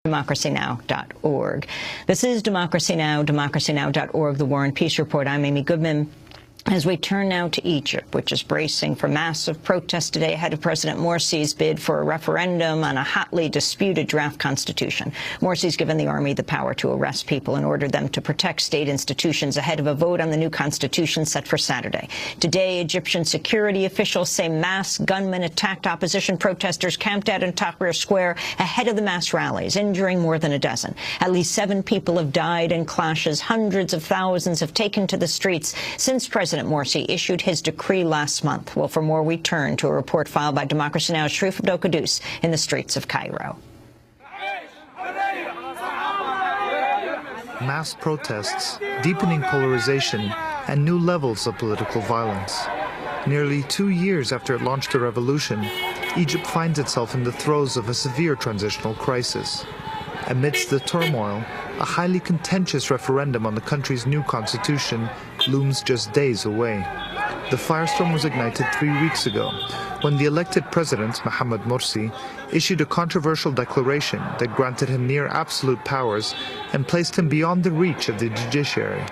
democracynow.org. This is Democracy Now!, democracynow.org, the War and Peace Report. I'm Amy Goodman. As we turn now to Egypt, which is bracing for massive protests today ahead of President Morsi's bid for a referendum on a hotly disputed draft constitution. Morsi's given the army the power to arrest people and ordered them to protect state institutions ahead of a vote on the new constitution set for Saturday. Today, Egyptian security officials say mass gunmen attacked opposition protesters camped out in Tahrir Square ahead of the mass rallies, injuring more than a dozen. At least 7 people have died in clashes. Hundreds of thousands have taken to the streets since President Morsi issued his decree last month. Well, for more, we turn to a report filed by Democracy Now!'s Sharif Abdel Kouddous in the streets of Cairo. Mass protests, deepening polarization, and new levels of political violence. Nearly 2 years after it launched a revolution, Egypt finds itself in the throes of a severe transitional crisis. Amidst the turmoil, a highly contentious referendum on the country's new constitution looms just days away. The firestorm was ignited 3 weeks ago, when the elected president, Mohamed Morsi, issued a controversial declaration that granted him near absolute powers and placed him beyond the reach of the judiciary.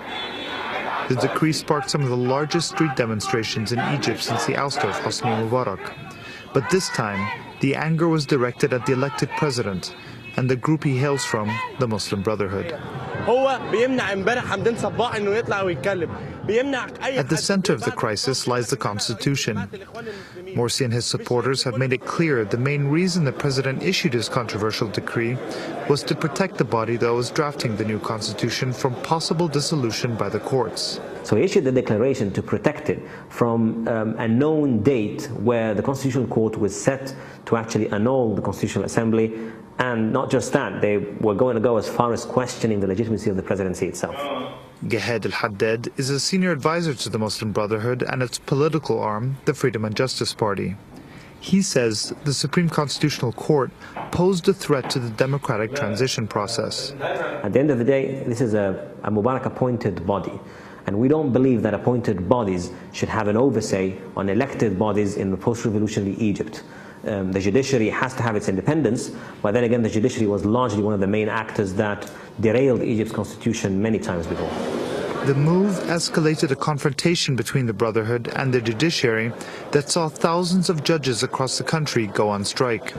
The decree sparked some of the largest street demonstrations in Egypt since the ouster of Hosni Mubarak. But this time, the anger was directed at the elected president and the group he hails from, the Muslim Brotherhood. At the center of the crisis lies the constitution. Morsi and his supporters have made it clear the main reason the president issued his controversial decree was to protect the body that was drafting the new constitution from possible dissolution by the courts. So he issued the declaration to protect it from a known date where the Constitutional Court was set to actually annul the Constitutional Assembly. And not just that, they were going to go as far as questioning the legitimacy of the presidency itself. Gehad El-Haddad is a senior advisor to the Muslim Brotherhood and its political arm, the Freedom and Justice Party. He says the Supreme Constitutional Court posed a threat to the democratic transition process. At the end of the day, this is a Mubarak-appointed body. And we don't believe that appointed bodies should have an oversight on elected bodies in the post-revolutionary Egypt. The judiciary has to have its independence, but then again the judiciary was largely one of the main actors that derailed Egypt's constitution many times before. The move escalated a confrontation between the Brotherhood and the judiciary that saw thousands of judges across the country go on strike.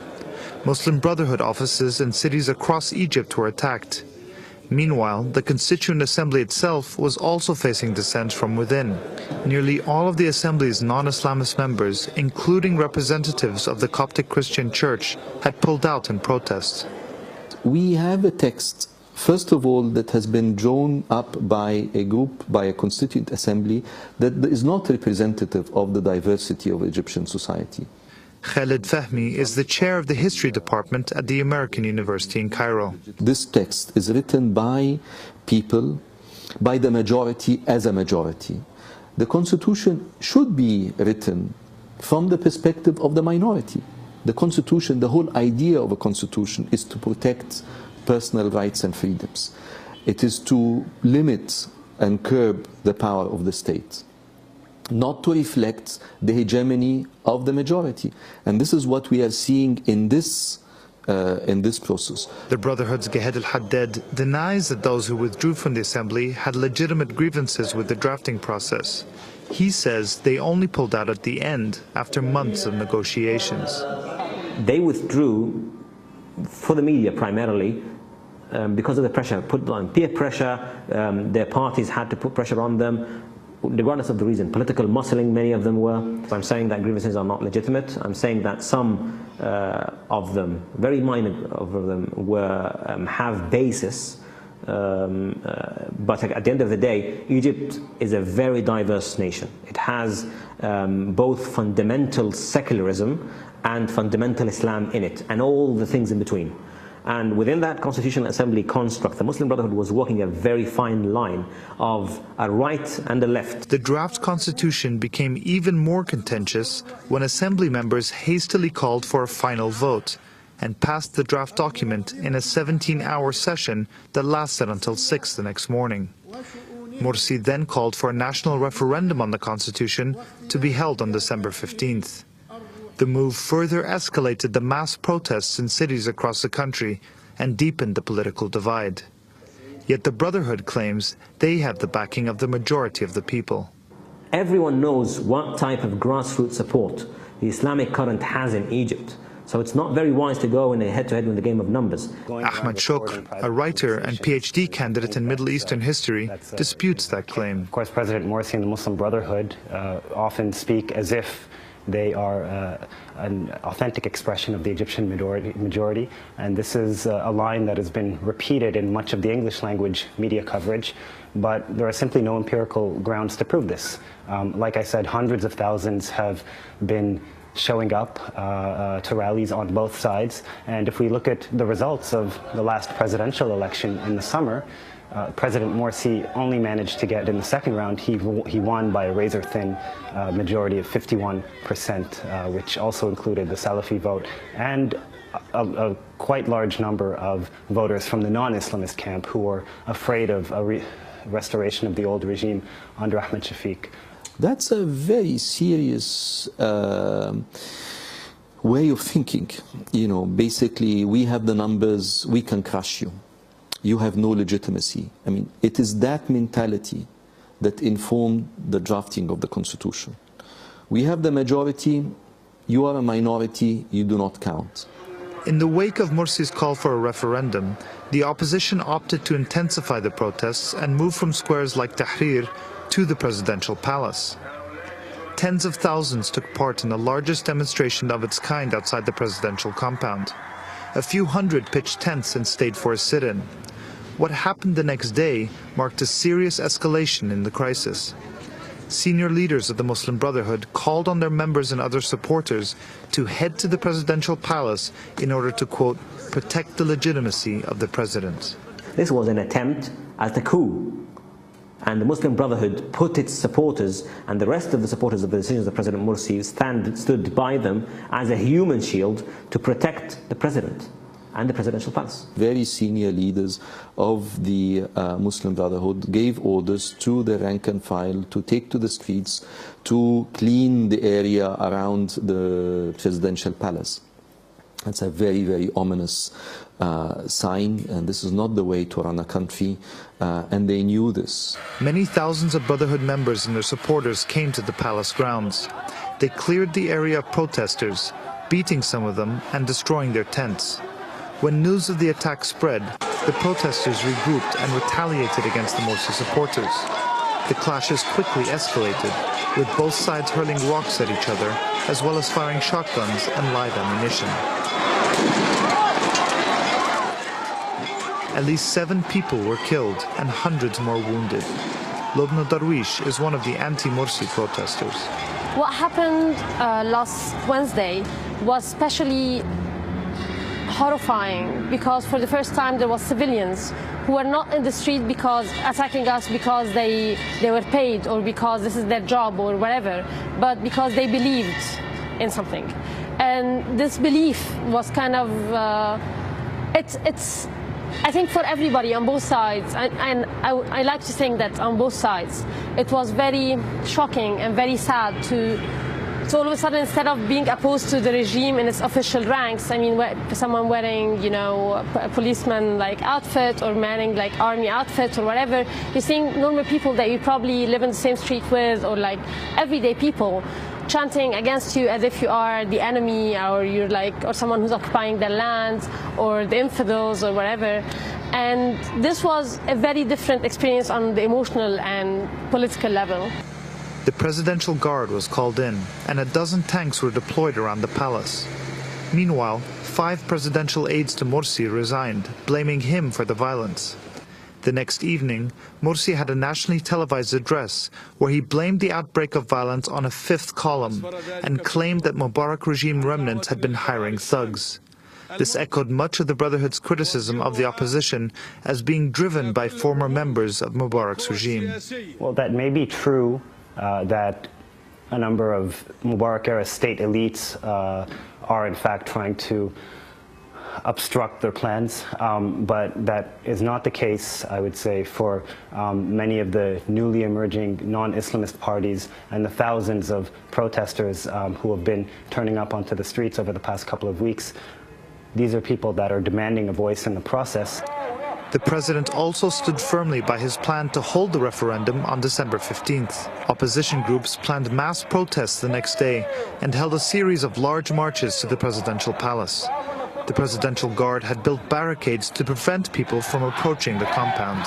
Muslim Brotherhood offices in cities across Egypt were attacked. Meanwhile, the Constituent Assembly itself was also facing dissent from within. Nearly all of the Assembly's non-Islamist members, including representatives of the Coptic Christian Church, had pulled out in protest. We have a text, first of all, that has been drawn up by a group, by a Constituent Assembly, that is not representative of the diversity of Egyptian society. Khaled Fahmy is the chair of the history department at the American University in Cairo. This text is written by people, by the majority as a majority. The Constitution should be written from the perspective of the minority. The Constitution, the whole idea of a Constitution is to protect personal rights and freedoms. It is to limit and curb the power of the state, not to reflect the hegemony of the majority. And this is what we are seeing in this process. The Brotherhood's Gehad El-Haddad denies that those who withdrew from the assembly had legitimate grievances with the drafting process. He says they only pulled out at the end, after months of negotiations. They withdrew for the media primarily, because of the pressure put on peer pressure. Their parties had to put pressure on them, regardless of the reason. Political muscling, many of them were. I'm saying that grievances are not legitimate. I'm saying that some of them, very minor of them, have basis. But at the end of the day, Egypt is a very diverse nation. It has both fundamental secularism and fundamental Islam in it, and all the things in between. And within that Constitutional Assembly construct, the Muslim Brotherhood was walking a very fine line of a right and a left. The draft constitution became even more contentious when Assembly members hastily called for a final vote and passed the draft document in a 17-hour session that lasted until 6 the next morning. Morsi then called for a national referendum on the constitution to be held on December 15th. The move further escalated the mass protests in cities across the country and deepened the political divide. Yet the Brotherhood claims they have the backing of the majority of the people. Everyone knows what type of grassroots support the Islamic current has in Egypt. So it's not very wise to go in a head-to-head with the game of numbers. Ahmed Shokr, a writer and PhD candidate in Middle Eastern history, disputes that claim. Of course, President Morsi and the Muslim Brotherhood often speak as if they are an authentic expression of the Egyptian majority, and this is a line that has been repeated in much of the English language media coverage, but there are simply no empirical grounds to prove this. Like I said, hundreds of thousands have been showing up to rallies on both sides, and if we look at the results of the last presidential election in the summer, President Morsi only managed to get in the second round. He won by a razor-thin majority of 51%, which also included the Salafi vote, and a quite large number of voters from the non-Islamist camp who were afraid of a restoration of the old regime under Ahmed Shokr. That's a very serious way of thinking. You know, basically, we have the numbers, we can crush you. You have no legitimacy. I mean, it is that mentality that informed the drafting of the Constitution. We have the majority, you are a minority, you do not count. In the wake of Morsi's call for a referendum, the opposition opted to intensify the protests and move from squares like Tahrir to the presidential palace. Tens of thousands took part in the largest demonstration of its kind outside the presidential compound. A few hundred pitched tents and stayed for a sit-in. What happened the next day marked a serious escalation in the crisis. Senior leaders of the Muslim Brotherhood called on their members and other supporters to head to the presidential palace in order to, quote, protect the legitimacy of the president. This was an attempt at a coup. And the Muslim Brotherhood put its supporters and the rest of the supporters of the decisions of President Morsi stood by them as a human shield to protect the president and the presidential palace. Very senior leaders of the Muslim Brotherhood gave orders to the rank and file to take to the streets to clean the area around the presidential palace. That's a very, very ominous sign, and this is not the way to run a country, and they knew this. Many thousands of Brotherhood members and their supporters came to the palace grounds. They cleared the area of protesters, beating some of them and destroying their tents. When news of the attack spread, the protesters regrouped and retaliated against the Morsi supporters. The clashes quickly escalated, with both sides hurling rocks at each other, as well as firing shotguns and live ammunition. At least 7 people were killed and hundreds more wounded. Lobna Darwish is one of the anti-Morsi protesters. What happened last Wednesday was especially horrifying because for the first time there were civilians who were not in the street because attacking us because they were paid or because this is their job or whatever, but because they believed in something. And this belief was kind of, it's I think for everybody on both sides, and I like to think that on both sides, it was very shocking and very sad to all of a sudden, instead of being opposed to the regime in its official ranks, I mean, someone wearing, you know, a policeman-like outfit or wearing like army outfit or whatever, you're seeing normal people that you probably live in the same street with, or like everyday people, chanting against you as if you are the enemy, or you're like, or someone who's occupying their land, or the infidels, or whatever. And this was a very different experience on the emotional and political level. The Presidential Guard was called in, and a dozen tanks were deployed around the palace. Meanwhile, 5 presidential aides to Morsi resigned, blaming him for the violence. The next evening, Morsi had a nationally televised address where he blamed the outbreak of violence on a 5th column and claimed that Mubarak regime remnants had been hiring thugs. This echoed much of the Brotherhood's criticism of the opposition as being driven by former members of Mubarak's regime. Well, that may be true. That a number of Mubarak-era state elites are in fact trying to obstruct their plans, but that is not the case, I would say, for many of the newly emerging non-Islamist parties and the thousands of protesters who have been turning up onto the streets over the past couple of weeks. These are people that are demanding a voice in the process. The president also stood firmly by his plan to hold the referendum on December 15th. Opposition groups planned mass protests the next day and held a series of large marches to the presidential palace. The Presidential Guard had built barricades to prevent people from approaching the compound.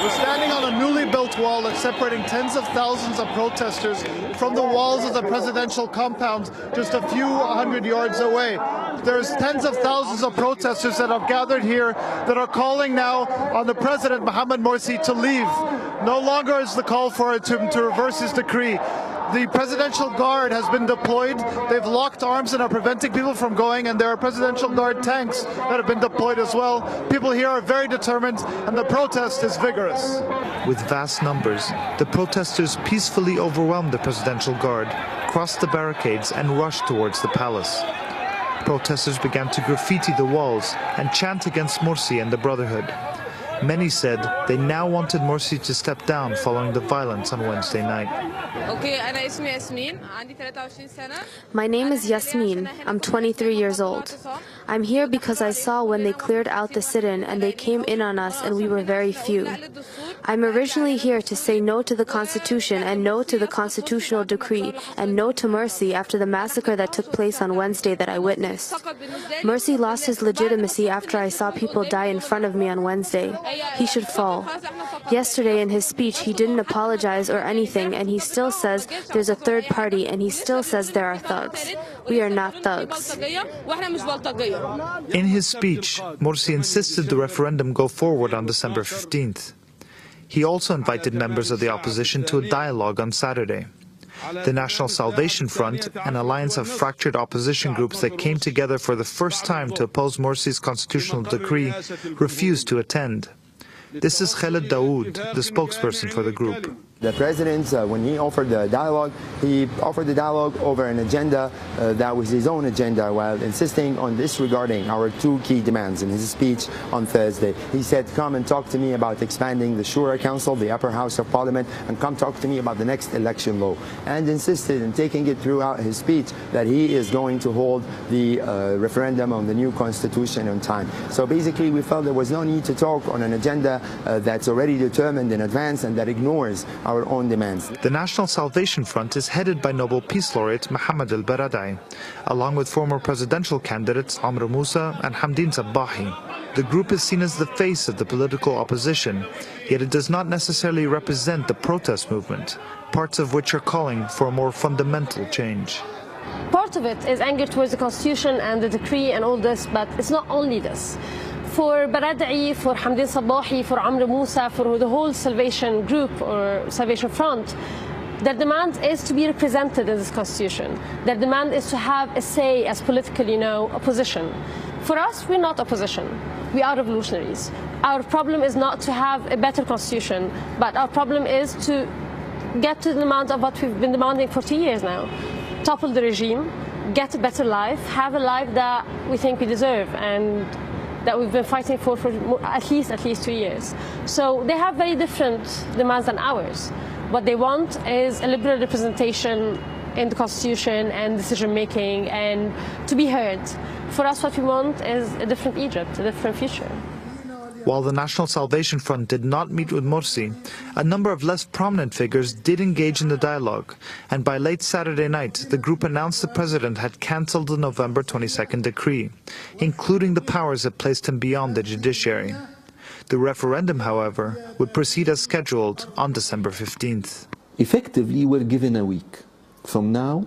We're standing on a newly built wall that's separating tens of thousands of protesters from the walls of the presidential compound just a few hundred yards away. There's tens of thousands of protesters that have gathered here that are calling now on the President Mohamed Morsi to leave. No longer is the call for him to reverse his decree. The Presidential Guard has been deployed. They've locked arms and are preventing people from going, and there are Presidential Guard tanks that have been deployed as well. People here are very determined, and the protest is vigorous. With vast numbers, the protesters peacefully overwhelmed the Presidential Guard, crossed the barricades, and rushed towards the palace. Protesters began to graffiti the walls and chant against Morsi and the Brotherhood. Many said they now wanted Morsi to step down following the violence on Wednesday night. My name is Yasmin. I'm 23 years old. I'm here because I saw when they cleared out the sit-in and they came in on us and we were very few. I'm originally here to say no to the Constitution and no to the constitutional decree and no to Morsi after the massacre that took place on Wednesday that I witnessed. Morsi lost his legitimacy after I saw people die in front of me on Wednesday. He should fall. Yesterday in his speech he didn't apologize or anything, and he still says there's a third party, and he still says there are thugs. We are not thugs. In his speech, Morsi insisted the referendum go forward on December 15th. He also invited members of the opposition to a dialogue on Saturday. The National Salvation Front, an alliance of fractured opposition groups that came together for the first time to oppose Morsi's constitutional decree, refused to attend. This is Khaled Dawoud, the spokesperson for the group. The president, when he offered the dialogue over an agenda that was his own agenda, while insisting on disregarding our two key demands in his speech on Thursday. He said, come and talk to me about expanding the Shura Council, the upper house of parliament, and come talk to me about the next election law. And insisted in taking it throughout his speech that he is going to hold the referendum on the new constitution on time. So basically we felt there was no need to talk on an agenda that's already determined in advance and that ignores our own demands. The National Salvation Front is headed by Nobel Peace Laureate Mohammed al-Baradei, along with former presidential candidates Amr Moussa and Hamdin Sabbahi. The group is seen as the face of the political opposition, yet it does not necessarily represent the protest movement, parts of which are calling for a more fundamental change. Part of it is anger towards the Constitution and the decree and all this, but it's not only this. For Baradei, for Hamdin Sabbahi, for Amr Moussa, for the whole Salvation Group or Salvation Front, their demand is to be represented in this constitution. Their demand is to have a say as political, opposition. For us, we're not opposition. We are revolutionaries. Our problem is not to have a better constitution, but our problem is to get to the demand of what we've been demanding for 2 years now. Topple the regime, get a better life, have a life that we think we deserve and that we've been fighting for at least 2 years. So they have very different demands than ours. What they want is a liberal representation in the constitution and decision making and to be heard. For us, what we want is a different Egypt, a different future. While the National Salvation Front did not meet with Morsi, a number of less prominent figures did engage in the dialogue, and by late Saturday night, the group announced the president had cancelled the November 22nd decree, including the powers that placed him beyond the judiciary. The referendum, however, would proceed as scheduled on December 15th. Effectively, we're given a week from now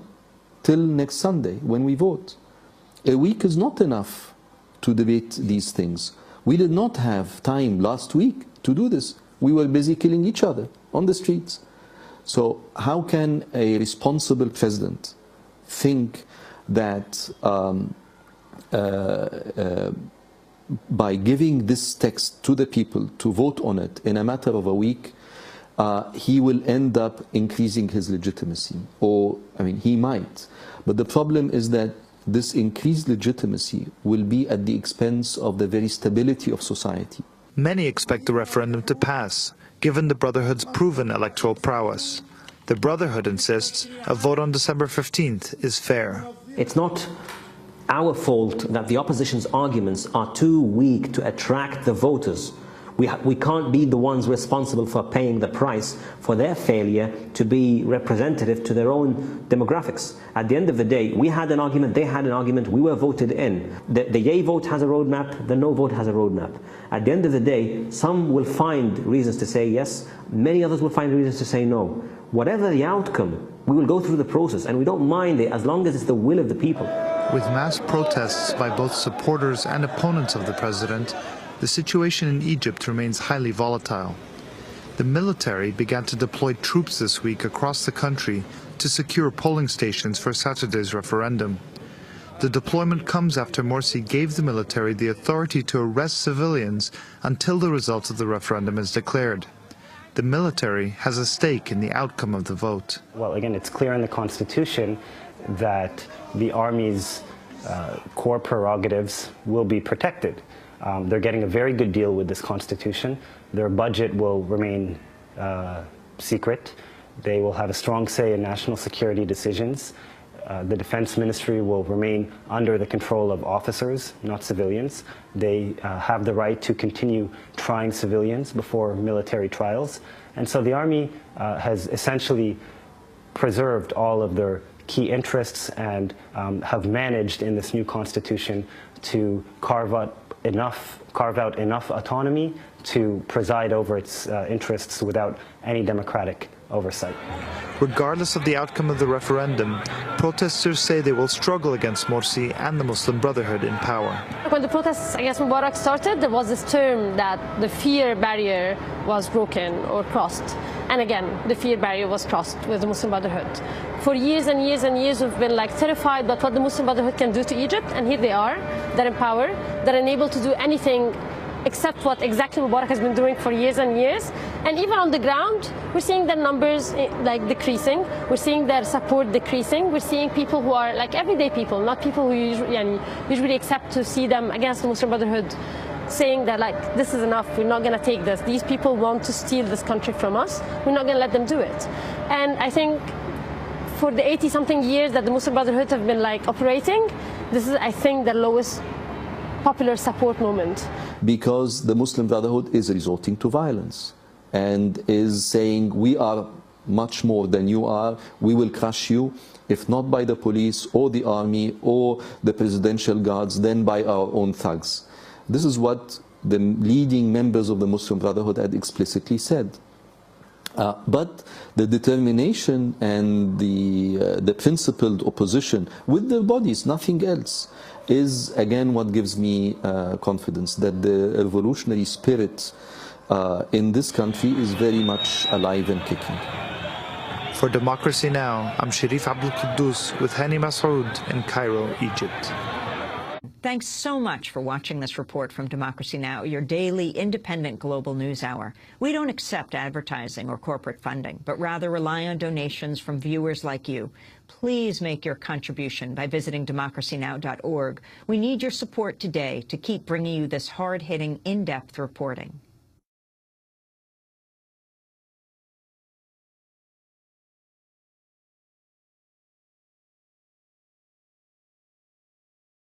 till next Sunday when we vote. A week is not enough to debate these things. We did not have time last week to do this. We were busy killing each other on the streets. So how can a responsible president think that by giving this text to the people to vote on it in a matter of a week, he will end up increasing his legitimacy? Or, he might. But the problem is that this increased legitimacy will be at the expense of the very stability of society. Many expect the referendum to pass, given the Brotherhood's proven electoral prowess. The Brotherhood insists a vote on December 15th is fair. It's not our fault that the opposition's arguments are too weak to attract the voters. We can't be the ones responsible for paying the price for their failure to be representative to their own demographics. At the end of the day, we had an argument, they had an argument, we were voted in. The yay vote has a roadmap, the no vote has a roadmap. At the end of the day, some will find reasons to say yes, many others will find reasons to say no. Whatever the outcome, we will go through the process, and we don't mind it as long as it's the will of the people. With mass protests by both supporters and opponents of the president, the situation in Egypt remains highly volatile. The military began to deploy troops this week across the country to secure polling stations for Saturday's referendum. The deployment comes after Morsi gave the military the authority to arrest civilians until the results of the referendum is declared. The military has a stake in the outcome of the vote. Well, again, it's clear in the Constitution that the army's core prerogatives will be protected. They're getting a very good deal with this Constitution. Their budget will remain secret. They will have a strong say in national security decisions. The Defense Ministry will remain under the control of officers, not civilians. They have the right to continue trying civilians before military trials. And so the Army has essentially preserved all of their key interests and have managed in this new Constitution to carve out enough autonomy to preside over its interests without any democratic oversight. Regardless of the outcome of the referendum, protesters say they will struggle against Morsi and the Muslim Brotherhood in power. When the protests against Mubarak started, there was this term that the fear barrier was broken or crossed. And again, the fear barrier was crossed with the Muslim Brotherhood. For years and years and years, we've been terrified about what the Muslim Brotherhood can do to Egypt, and here they are. They're in power. They're unable to do anything except what exactly Mubarak has been doing for years and years. And even on the ground, we're seeing their numbers decreasing. We're seeing their support decreasing. We're seeing people who are everyday people, not people who usually accept to see them against the Muslim Brotherhood, saying that this is enough, we're not going to take this. These people want to steal this country from us. We're not going to let them do it. And I think for the 80-something years that the Muslim Brotherhood have been operating, this is, I think, the lowest popular support moment. Because the Muslim Brotherhood is resorting to violence and is saying, we are much more than you are, we will crush you, if not by the police or the army or the presidential guards, then by our own thugs. This is what the leading members of the Muslim Brotherhood had explicitly said. But the determination and the principled opposition with their bodies, nothing else, is again what gives me confidence that the revolutionary spirit in this country is very much alive and kicking. For Democracy Now!, I'm Sharif Abdel Kouddous with Hani Masoud in Cairo, Egypt. Thanks so much for watching this report from Democracy Now!, your daily independent global news hour. We don't accept advertising or corporate funding, but rather rely on donations from viewers like you. Please make your contribution by visiting democracynow.org. We need your support today to keep bringing you this hard-hitting, in-depth reporting.